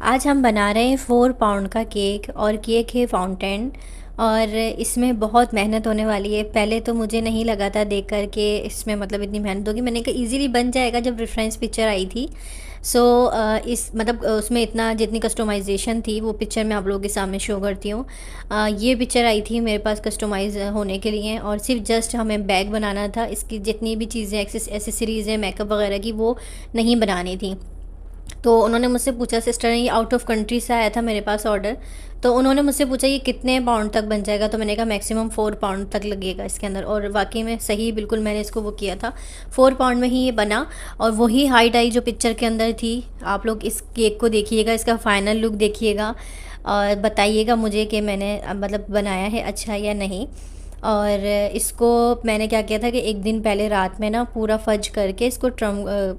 आज हम बना रहे हैं 4 पाउंड का केक और केक है फाउंटेन। और इसमें बहुत मेहनत होने वाली है। पहले तो मुझे नहीं लगा था देख कर के इसमें मतलब इतनी मेहनत होगी। मैंने कहा इजीली बन जाएगा जब रेफरेंस पिक्चर आई थी। सो इस मतलब उसमें इतना जितनी कस्टमाइजेशन थी वो पिक्चर मैं आप लोगों के सामने शो करती हूँ। ये पिक्चर आई थी मेरे पास कस्टमाइज होने के लिए और सिर्फ जस्ट हमें बैग बनाना था। इसकी जितनी भी चीज़ें एसेसरीज़ हैं मेकअप वगैरह की वो नहीं बनानी थी। तो उन्होंने मुझसे पूछा, सिस्टर ने ये आउट ऑफ कंट्री से आया था मेरे पास ऑर्डर। तो उन्होंने मुझसे पूछा ये कितने पाउंड तक बन जाएगा। तो मैंने कहा मैक्सिमम 4 पाउंड तक लगेगा इसके अंदर। और वाकई में सही बिल्कुल मैंने इसको वो किया था, 4 पाउंड में ही ये बना। और वही हाइट आई जो पिक्चर के अंदर थी। आप लोग इस केक को देखिएगा, इसका फाइनल लुक देखिएगा और बताइएगा मुझे कि मैंने मतलब बनाया है अच्छा या नहीं। और इसको मैंने क्या किया था कि एक दिन पहले रात में ना पूरा फज करके इसको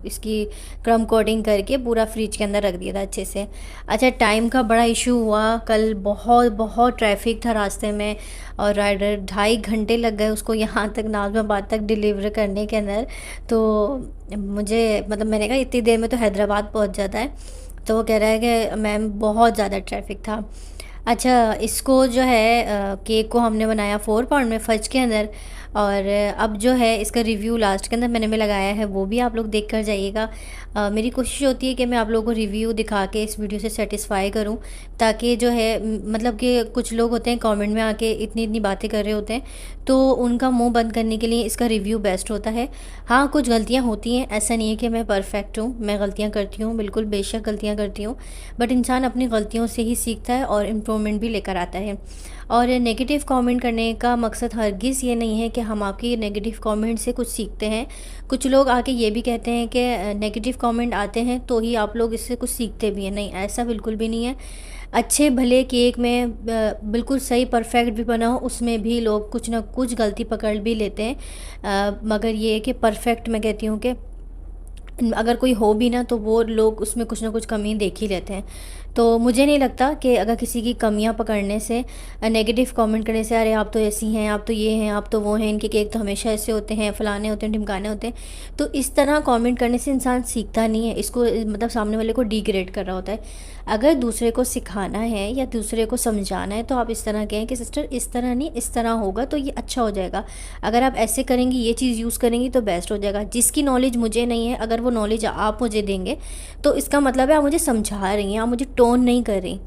इसकी क्रम कोटिंग करके पूरा फ्रिज के अंदर रख दिया था अच्छे से। अच्छा, टाइम का बड़ा इशू हुआ कल, बहुत बहुत ट्रैफिक था रास्ते में और राइडर 2.5 घंटे लग गए उसको यहाँ तक नाज़िमाबाद तक डिलीवर करने के अंदर। तो मुझे मतलब मैंने कहा इतनी देर में तो हैदराबाद पहुँच जाता है। तो वो कह रहा है कि मैम बहुत ज़्यादा ट्रैफिक था। अच्छा, इसको जो है केक को हमने बनाया 4 पाउंड में फ़ज के अंदर। और अब जो है इसका रिव्यू लास्ट के अंदर मैंने लगाया है, वो भी आप लोग देख कर जाइएगा। मेरी कोशिश होती है कि मैं आप लोगों को रिव्यू दिखा के इस वीडियो से सेटिस्फाई करूं, ताकि जो है मतलब कि कुछ लोग होते हैं कमेंट में आके इतनी इतनी बातें कर रहे होते हैं, तो उनका मुंह बंद करने के लिए इसका रिव्यू बेस्ट होता है। हाँ, कुछ गलतियाँ होती हैं, ऐसा नहीं है कि मैं परफेक्ट हूँ, मैं गलतियाँ करती हूँ, बिल्कुल बेशक गलतियाँ करती हूँ। बट इंसान अपनी गलतियों से ही सीखता है और इम्प्रूवमेंट भी लेकर आता है। और नेगेटिव कमेंट करने का मकसद हरगिज़ ये नहीं है कि हम आपकी नेगेटिव कमेंट से कुछ सीखते हैं। कुछ लोग आके ये भी कहते हैं कि नेगेटिव कमेंट आते हैं तो ही आप लोग इससे कुछ सीखते भी हैं। नहीं, ऐसा बिल्कुल भी नहीं है। अच्छे भले केक में बिल्कुल सही परफेक्ट भी बना हो, उसमें भी लोग कुछ ना कुछ गलती पकड़ भी लेते हैं। मगर ये है कि परफेक्ट मैं कहती हूँ कि अगर कोई हो भी ना तो वो लोग उसमें कुछ ना कुछ कमी देख ही लेते हैं। तो मुझे नहीं लगता कि अगर किसी की कमियां पकड़ने से, नेगेटिव कमेंट करने से, अरे आप तो ऐसी हैं, आप तो ये हैं, आप तो वो हैं, इनके केक तो हमेशा ऐसे होते हैं, फलाने होते हैं, ढिमकाने होते हैं, तो इस तरह कमेंट करने से इंसान सीखता नहीं है। इसको मतलब सामने वाले को डिग्रेड कर रहा होता है। अगर दूसरे को सिखाना है या दूसरे को समझाना है तो आप इस तरह कहें कि सिस्टर इस तरह नहीं, इस तरह होगा तो ये अच्छा हो जाएगा, अगर आप ऐसे करेंगी, ये चीज़ यूज़ करेंगी तो बेस्ट हो जाएगा। जिसकी नॉलेज मुझे नहीं है, अगर वो नॉलेज आप मुझे देंगे तो इसका मतलब है आप मुझे समझा रही हैं, आप मुझे टोन नहीं कर रही।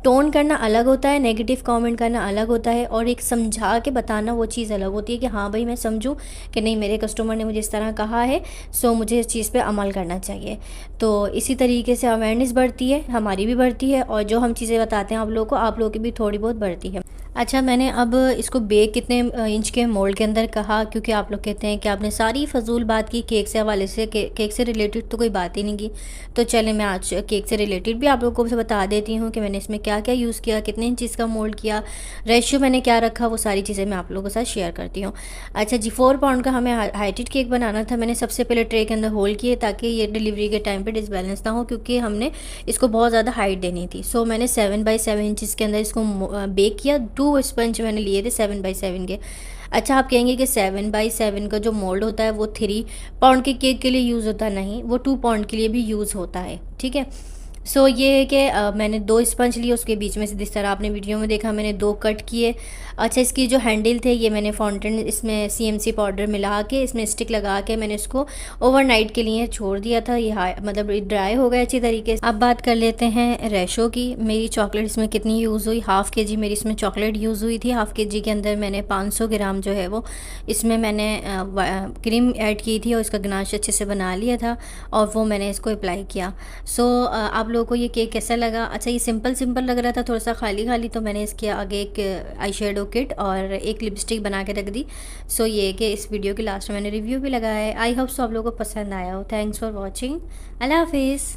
टोन करना अलग होता है, नेगेटिव कमेंट करना अलग होता है, और एक समझा के बताना वो चीज़ अलग होती है कि हाँ भाई मैं समझूं कि नहीं, मेरे कस्टमर ने मुझे इस तरह कहा है, सो मुझे इस चीज़ पे अमल करना चाहिए। तो इसी तरीके से अवेयरनेस बढ़ती है, हमारी भी बढ़ती है, और जो हम चीज़ें बताते हैं आप लोगों को, आप लोगों की भी थोड़ी बहुत बढ़ती है। अच्छा, मैंने अब इसको बेक कितने इंच के मोल्ड के अंदर कहा, क्योंकि आप लोग कहते हैं कि आपने सारी फजूल बात की केक से हवाले से, केक से रिलेटेड तो कोई बात ही नहीं की। तो चले मैं आज केक से रिलेटेड भी आप लोगों को बता देती हूँ कि मैंने इसमें क्या क्या यूज़ किया, कितने इंचज़ का मोल्ड किया, रेशियो मैंने क्या रखा, वो सारी चीज़ें मैं आप लोगों के साथ शेयर करती हूँ। अच्छा जी, 4 पाउंड का हमें हाइटेड केक बनाना था। मैंने सबसे पहले ट्रे के अंदर होल किए ताकि ये डिलीवरी के टाइम पर डिसबैलेंस ना हो, क्योंकि हमने इसको बहुत ज़्यादा हाइट देनी थी। सो मैंने 7x7 इंचज़ के अंदर इसको बेक किया। 2 स्पंज मैंने लिए थे 7x7 के। अच्छा, आप कहेंगे कि 7x7 का जो मोल्ड होता है वो 3 पाउंड के केक के लिए यूज़ होता नहीं, वो 2 पाउंड के लिए भी यूज़ होता है, ठीक है। सो ये है कि मैंने 2 स्पंज लिए, उसके बीच में से जिस तरह आपने वीडियो में देखा मैंने 2 कट किए। अच्छा, इसकी जो हैंडल थे ये मैंने फाउंटेन इसमें CMC पाउडर मिला के इसमें स्टिक लगा के मैंने इसको ओवरनाइट के लिए छोड़ दिया था। ये मतलब ड्राई हो गया अच्छी तरीके से। अब बात कर लेते हैं रेशो की। मेरी चॉकलेट इसमें कितनी यूज़ हुई, हाफ़ kg मेरी इसमें चॉकलेट यूज़ हुई थी। हाफ़ kg के अंदर मैंने 500 ग्राम जो है वो इसमें मैंने क्रीम ऐड की थी और इसका गनाश अच्छे से बना लिया था और वो मैंने इसको अप्लाई किया। सो आप लोगों को ये केक कैसा लगा? अच्छा, ये सिंपल लग रहा था, थोड़ा सा खाली खाली, तो मैंने इसके आगे एक आई शेडो किट और एक लिपस्टिक बना के रख दी। सो ये कि इस वीडियो के लास्ट में मैंने रिव्यू भी लगाया है। आई होप सो आप लोगों को पसंद आया हो। Thanks for watching. अल्लाह हाफिज़।